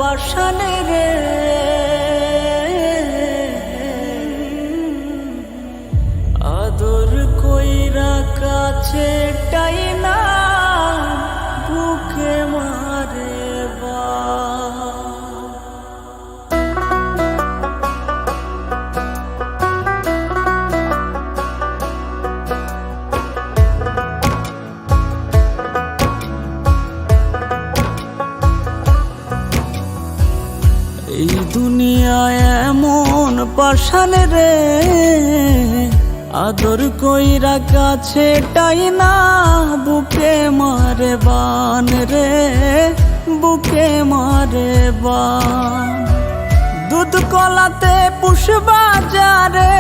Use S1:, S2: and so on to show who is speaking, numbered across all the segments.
S1: পাশানে রে আদর কইরা কাছে টাইনা বুকে মারে বা এই দুনিয়ায় এমন পাশানে রে আদর কইরা কাছে টাইনা বুকে মারে বান রে বুকে মারে বান দুধ কলাতে পুষবাজারে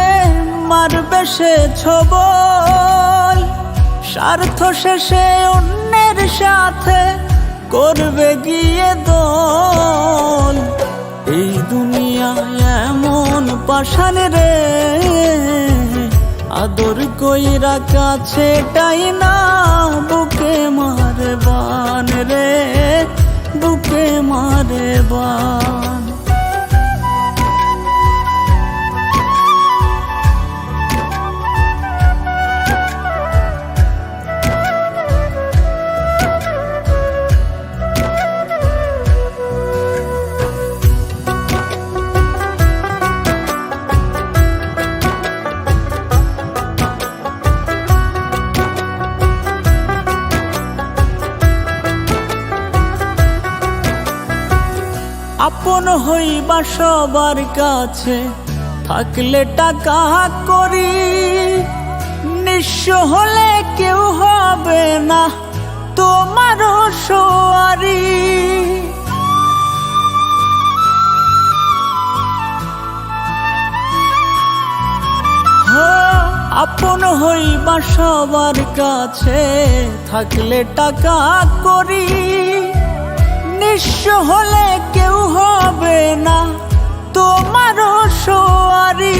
S1: মারবে সে ছবল স্বার্থ শেষে অন্যের সাথে করবে গিয়ে দল এই দুনিয়ায় এমন পাশানে রে আদর কইরা কাছে টাইনা বুকে মারে বান রে বুকে মারে বান আপন হইবা সবার কাছে থাকলে টাকা করি নিঃস্ব হলে কেউ হবে না তোমারও সওয়ারি আপন হইবা সবার কাছে থাকলে টাকা করি নিঃস্ব হলে কেউ হবে না তোমারও সওয়ারি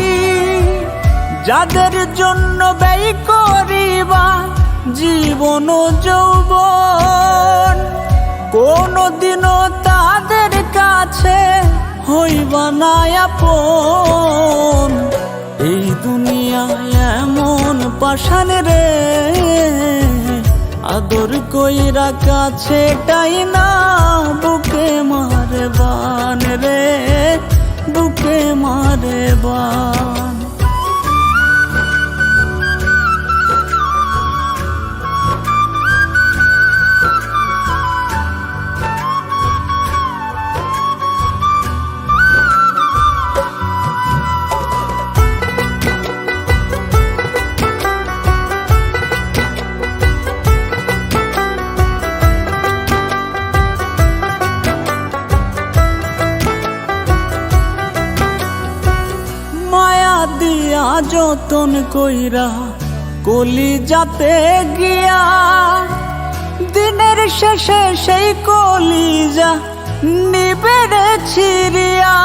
S1: যাদের জন্য ব্যয় করিবা জীবন ও যৌবন কোনদিনও তাদের কাছে হইবা না আপন এই দুনিয়ায় এমন পাশানে রে আদর কইরা কাছে টাইনা বুকে মারে বান রে বুকে মারে বান দিয়া যতন কইরা কলি যাতে গিয়া দিনের শেষে সেই কলিজা নিবে রে ছিড়িয়া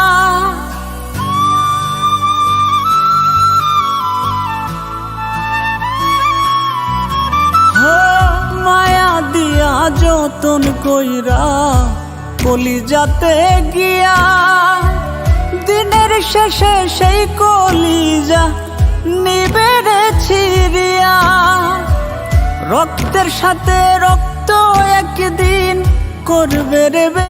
S1: মায়া দিয়া যতন কইরা কলি যাতে গিয়া দিনের শেষে সেই কলিজা নিবে রে ছিড়িয়া রক্তের সাথে রক্ত একদিন করবে রে।